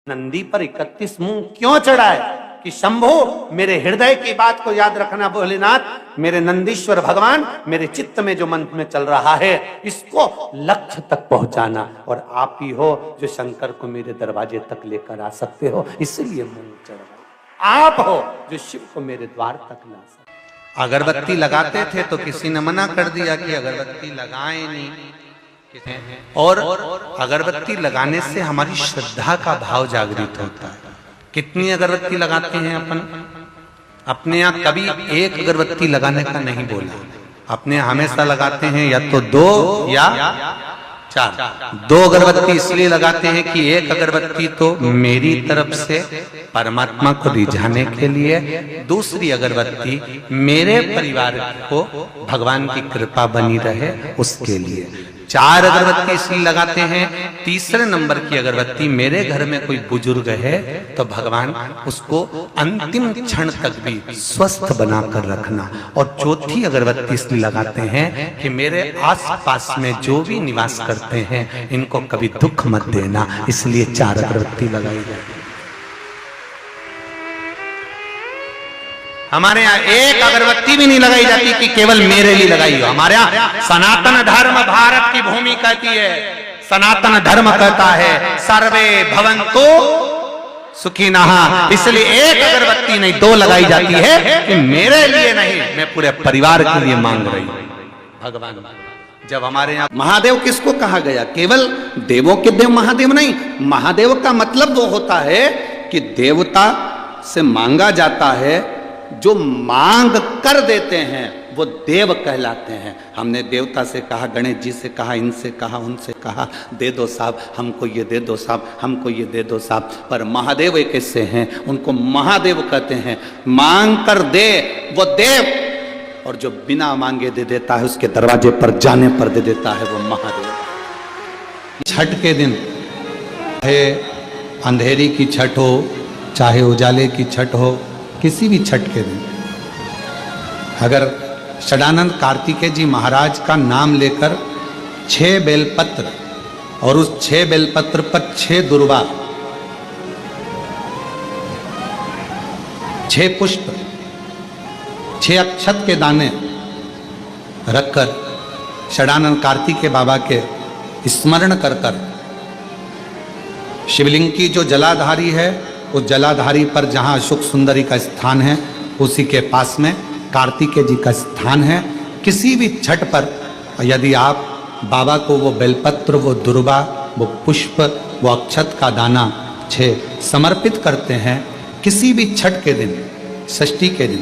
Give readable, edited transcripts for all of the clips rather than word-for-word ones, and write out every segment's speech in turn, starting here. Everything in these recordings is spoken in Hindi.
नंदी पर 31 मूंग क्यों चढ़ाए कि शंभो मेरे हृदय की बात को याद रखना भोलेनाथ, मेरे नंदीश्वर भगवान मेरे चित्त में जो मन में चल रहा है इसको लक्ष्य तक पहुंचाना, और आप ही हो जो शंकर को मेरे दरवाजे तक लेकर आ सकते हो, इसलिए मूंग चढ़ाए। आप हो जो शिव को मेरे द्वार तक ला सकते। अगरबत्ती लगाते थे तो किसी ने मना कर दिया कि अगरबत्ती लगाएं नहीं, और अगरबत्ती लगाने से हमारी श्रद्धा का भाव जागृत होता है। कितनी अगरबत्ती लगाते हैं अपन? अपने यहाँ कभी एक अगरबत्ती लगाने का नहीं बोला, अपने हमेशा लगाते हैं या तो 2 या 4। 2 अगरबत्ती इसलिए लगाते हैं कि एक अगरबत्ती तो मेरी तरफ से परमात्मा को रिझाने के लिए, दूसरी अगरबत्ती मेरे परिवार को भगवान की कृपा बनी रहे उसके लिए। 4 अगरबत्ती इसलिए लगाते हैं। तीसरे नंबर की अगरबत्ती मेरे घर में कोई बुजुर्ग है तो भगवान उसको अंतिम क्षण तक भी स्वस्थ बनाकर रखना। और चौथी अगरबत्ती इसलिए लगाते हैं कि मेरे आसपास में जो भी निवास करते हैं इनको कभी दुख मत देना, इसलिए 4 अगरबत्ती लगाई जाती है। हमारे यहाँ एक अगरबत्ती भी नहीं लगाई जाती कि केवल मेरे लिए लगाई हो। हमारे यहाँ सनातन धर्म भारत की भूमि कहती है, सनातन धर्म कहता है सर्वे भवन्तु सुखिनः, इसलिए एक अगरबत्ती नहीं 2 लगाई जाती है कि मेरे लिए नहीं, मैं पूरे परिवार के लिए मांग रही हूं। भगवान जब हमारे यहाँ महादेव किसको कहा गया? केवल देवों के देव महादेव नहीं, महादेव का मतलब वो होता है कि देवता से मांगा जाता है, जो मांग कर देते हैं वो देव कहलाते हैं। हमने देवता से कहा, गणेश जी से कहा, इनसे कहा, उनसे कहा, दे दो साहब हमको ये दे दो साहब, हमको ये दे दो साहब, पर महादेव एक ऐसे हैं उनको महादेव कहते हैं। मांग कर दे वो देव, और जो बिना मांगे दे देता है उसके दरवाजे पर जाने पर दे देता है वो महादेव। छठ के दिन चाहे अंधेरी की छठ हो चाहे उजाले की छठ हो, किसी भी छठ के दिन अगर षडानंद कार्तिकेय जी महाराज का नाम लेकर 6 बेलपत्र और उस 6 बेलपत्र पर 6 दुर्वा, 6 पुष्प, 6 अक्षत के दाने रखकर षडानंद कार्तिकेय बाबा के स्मरण कर कर शिवलिंग की जो जलाधारी है उस जलाधारी पर जहाँ अशोक सुंदरी का स्थान है उसी के पास में कार्तिकेय जी का स्थान है। किसी भी छठ पर यदि आप बाबा को वो बेलपत्र, वो दुर्वा, वो पुष्प, वो अक्षत का दाना 6 समर्पित करते हैं, किसी भी छठ के दिन, षष्ठी के दिन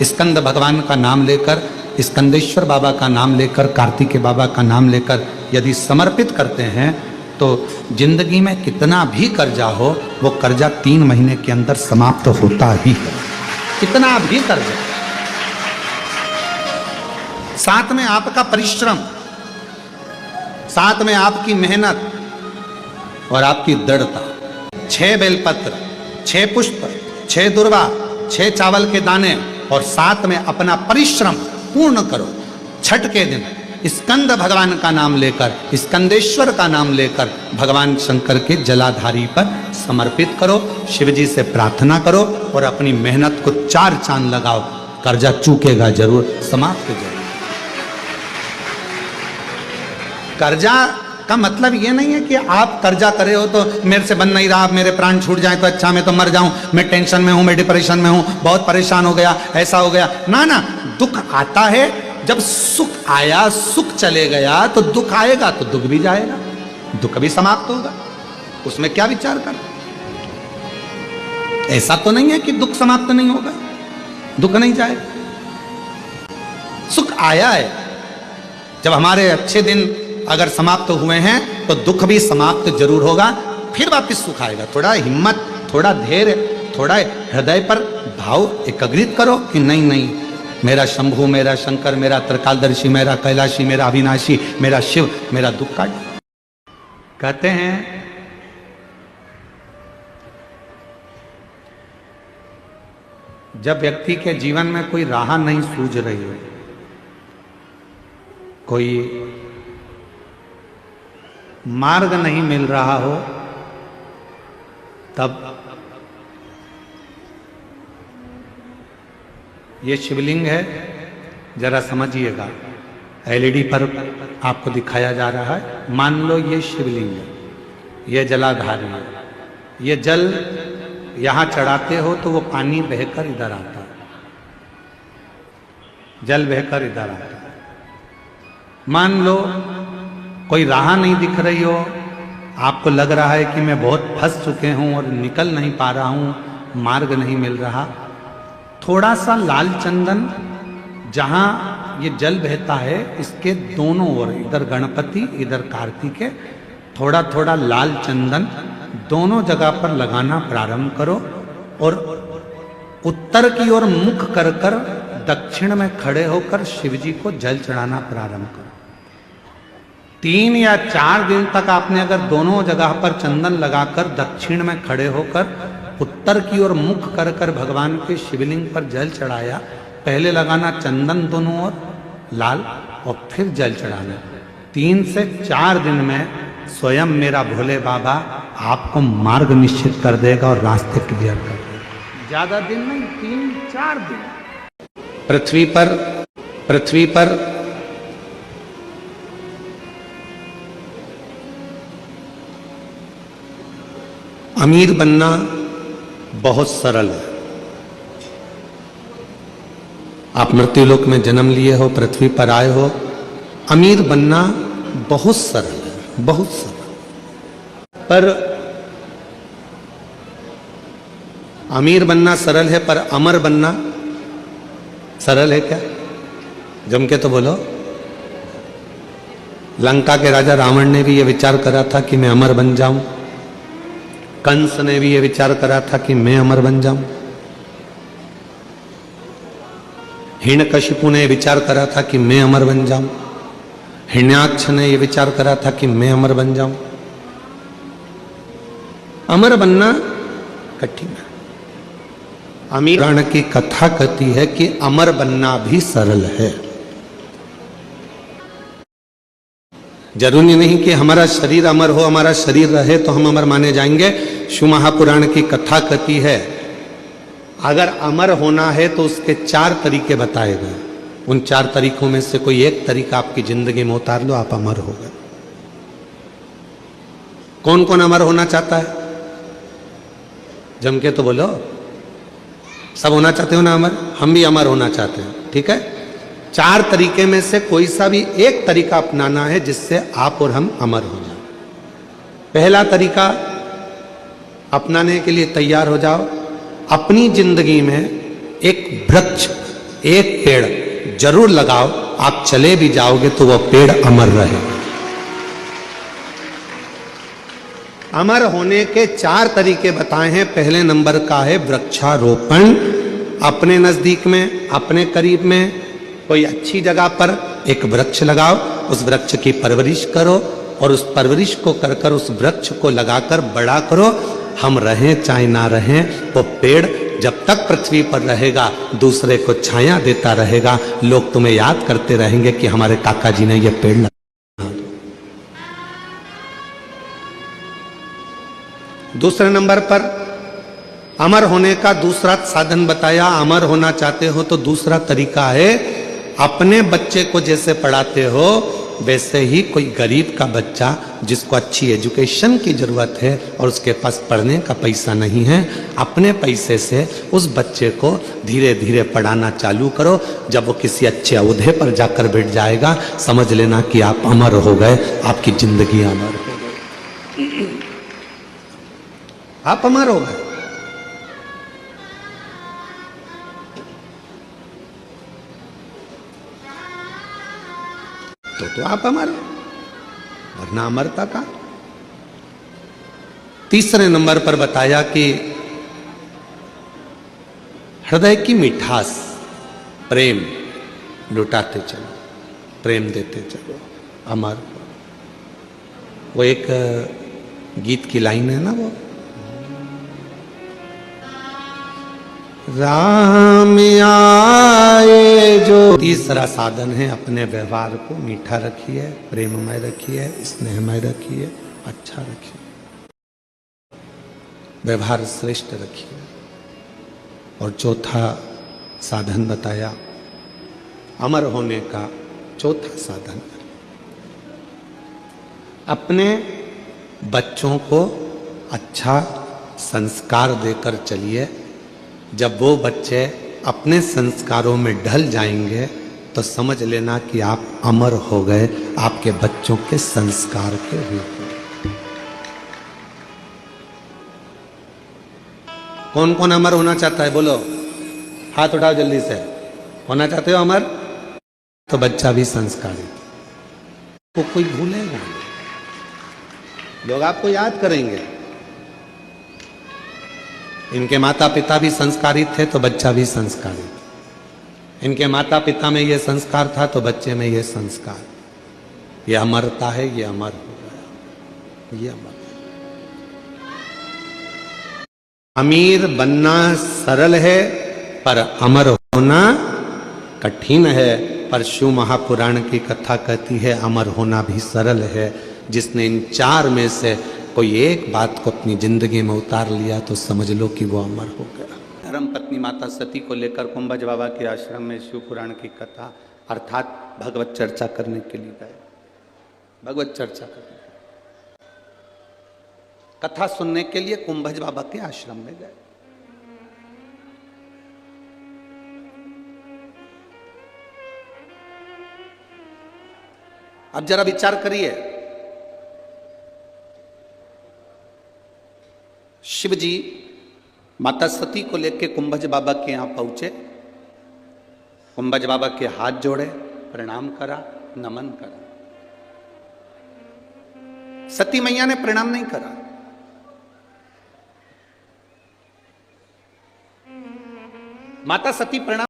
स्कंद भगवान का नाम लेकर, स्कंदेश्वर बाबा का नाम लेकर, कार्तिकेय बाबा का नाम लेकर यदि समर्पित करते हैं तो जिंदगी में कितना भी कर्जा हो वो कर्जा 3 महीने के अंदर समाप्त होता ही है। कितना भी कर्जा, साथ में आपका परिश्रम, साथ में आपकी मेहनत और आपकी दृढ़ता। 6 बेलपत्र, 6 पुष्प, 6 दुर्वा, 6 चावल के दाने और साथ में अपना परिश्रम पूर्ण करो। छठ के दिन स्कंद भगवान का नाम लेकर, स्कंदेश्वर का नाम लेकर भगवान शंकर के जलाधारी पर समर्पित करो, शिवजी से प्रार्थना करो और अपनी मेहनत को 4 चांद लगाओ। कर्जा चूकेगा जरूर, समाप्त हो जाएगा। कर्जा का मतलब ये नहीं है कि आप कर्जा करे हो तो मेरे से बन नहीं रहा, मेरे प्राण छूट जाए तो अच्छा, मैं तो मर जाऊं, मैं टेंशन में हूं, मैं डिप्रेशन में हूं, बहुत परेशान हो गया, ऐसा हो गया। ना ना, दुख आता है, जब सुख आया, सुख चले गया तो दुख आएगा तो दुख भी जाएगा, दुख भी समाप्त होगा, उसमें क्या विचार कर। ऐसा तो नहीं है कि दुख समाप्त नहीं होगा, दुख नहीं जाएगा। सुख आया है, जब हमारे अच्छे दिन अगर समाप्त हुए हैं तो दुख भी समाप्त जरूर होगा, फिर वापस सुख आएगा। थोड़ा हिम्मत, थोड़ा धैर्य, थोड़ा हृदय पर भाव एकाग्रित करो कि नहीं नहीं, मेरा शंभु, मेरा शंकर, मेरा त्रिकालदर्शी, मेरा कैलाशी, मेरा अविनाशी, मेरा शिव मेरा दुख काट। कहते हैं जब व्यक्ति के जीवन में कोई राह नहीं सूझ रही हो, कोई मार्ग नहीं मिल रहा हो, तब ये शिवलिंग है, जरा समझिएगा। एलईडी पर आपको दिखाया जा रहा है। मान लो ये शिवलिंग है, ये जलाधारी है। ये जल यहां चढ़ाते हो तो वो पानी बहकर इधर आता है, जल बहकर इधर आता है। मान लो कोई राह नहीं दिख रही हो, आपको लग रहा है कि मैं बहुत फंस चुके हूं और निकल नहीं पा रहा हूं, मार्ग नहीं मिल रहा। थोड़ा सा लाल चंदन, जहां ये जल बहता है इसके दोनों ओर, इधर गणपति इधर कार्तिकेय, थोड़ा थोड़ा लाल चंदन दोनों जगह पर लगाना प्रारंभ करो और उत्तर की ओर मुख कर कर दक्षिण में खड़े होकर शिव जी को जल चढ़ाना प्रारंभ करो। 3 या 4 दिन तक आपने अगर दोनों जगह पर चंदन लगाकर दक्षिण में खड़े होकर उत्तर की ओर मुख कर कर भगवान के शिवलिंग पर जल चढ़ाया। पहले लगाना चंदन दोनों ओर लाल और फिर जल चढ़ाना। 3 से 4 दिन में स्वयं मेरा भोले बाबा आपको मार्ग निश्चित कर देगा और रास्ते क्लियर कर देगा। ज्यादा दिन नहीं, 3-4 दिन। पृथ्वी पर अमीर बनना बहुत सरल है। आप मृत्युलोक में जन्म लिए हो, पृथ्वी पर आए हो, अमीर बनना बहुत सरल है, बहुत सरल। पर अमीर बनना सरल है, पर अमर बनना सरल है क्या? जम के तो बोलो। लंका के राजा रावण ने भी यह विचार करा था कि मैं अमर बन जाऊं। कंस ने भी यह विचार करा था कि मैं अमर बन जाऊं। हिरण्यकशिपु ने विचार करा था कि मैं अमर बन जाऊं। हिरण्याक्ष ने यह विचार करा था कि मैं अमर बन जाऊं। अमर बनना कठिन है। अमीर पुराण की कथा कहती है कि अमर बनना भी सरल है। जरूरी नहीं कि हमारा शरीर अमर हो, हमारा शरीर रहे तो हम अमर माने जाएंगे। शिव महापुराण की कथा कहती है अगर अमर होना है तो उसके 4 तरीके बताए गए। उन 4 तरीकों में से कोई एक तरीका आपकी जिंदगी में उतार लो, आप अमर हो गए। कौन कौन अमर होना चाहता है? जम के तो बोलो। सब होना चाहते हो ना अमर? हम भी अमर होना चाहते हैं, ठीक है। 4 तरीके में से कोई सा भी एक तरीका अपनाना है जिससे आप और हम अमर हो जाए। पहला तरीका अपनाने के लिए तैयार हो जाओ। अपनी जिंदगी में एक वृक्ष, एक पेड़ जरूर लगाओ। आप चले भी जाओगे तो वह पेड़ अमर रहेगा। अमर होने के 4 तरीके बताए हैं। पहले नंबर का है वृक्षारोपण। अपने नजदीक में, अपने करीब में कोई अच्छी जगह पर एक वृक्ष लगाओ, उस वृक्ष की परवरिश करो और उस परवरिश को कर कर उस वृक्ष को लगाकर बड़ा करो। हम रहें चाहे ना रहें, वो पेड़ जब तक पृथ्वी पर रहेगा दूसरे को छाया देता रहेगा। लोग तुम्हें याद करते रहेंगे कि हमारे काका जी ने ये पेड़ लगाया। दूसरे नंबर पर अमर होने का दूसरा साधन बताया। अमर होना चाहते हो तो दूसरा तरीका है अपने बच्चे को जैसे पढ़ाते हो वैसे ही कोई गरीब का बच्चा जिसको अच्छी एजुकेशन की जरूरत है और उसके पास पढ़ने का पैसा नहीं है, अपने पैसे से उस बच्चे को धीरे धीरे पढ़ाना चालू करो। जब वो किसी अच्छे ओहदे पर जाकर बैठ जाएगा समझ लेना कि आप अमर हो गए, आपकी जिंदगी अमर हो गई, आप अमर हो गए। तो आप अमर, वरना अमरता का। तीसरे नंबर पर बताया कि हृदय की मिठास, प्रेम लुटाते चलो, प्रेम देते चलो, अमर। वो एक गीत की लाइन है ना, वो राम आए जो। तीसरा साधन है अपने व्यवहार को मीठा रखिए, प्रेममय रखिए, स्नेहमय रखिए, अच्छा रखिए। व्यवहार श्रेष्ठ रखिए। और चौथा साधन बताया अमर होने का, चौथा साधन अपने बच्चों को अच्छा संस्कार देकर चलिए। जब वो बच्चे अपने संस्कारों में ढल जाएंगे तो समझ लेना कि आप अमर हो गए, आपके बच्चों के संस्कार के रूप में। कौन कौन अमर होना चाहता है, बोलो, हाथ उठाओ जल्दी से। होना चाहते हो अमर? तो बच्चा भी संस्कारी, वो कोई भूलेगा नहीं, लोग आपको याद करेंगे। इनके माता पिता भी संस्कारी थे तो बच्चा भी संस्कारी था, इनके माता पिता में ये संस्कार था तो बच्चे में ये संस्कार, ये अमरता है, ये अमर हो गया, ये अमर। अमीर बनना सरल है पर अमर होना कठिन है। पर शिव महापुराण की कथा कहती है अमर होना भी सरल है। जिसने इन चार में से कोई एक बात को अपनी जिंदगी में उतार लिया तो समझ लो कि वो अमर हो गया। धर्म पत्नी माता सती को लेकर कुंभज बाबा के आश्रम में शिव पुराण की कथा अर्थात भगवत चर्चा करने के लिए गए। भगवत चर्चा करने, कथा सुनने के लिए कुंभज बाबा के आश्रम में गए। अब जरा विचार करिए, शिव जी माता सती को लेकर कुंभज बाबा के यहां पहुंचे। कुंभज बाबा के हाथ जोड़े, प्रणाम करा, नमन करा। सती मैया ने प्रणाम नहीं करा। माता सती प्रणाम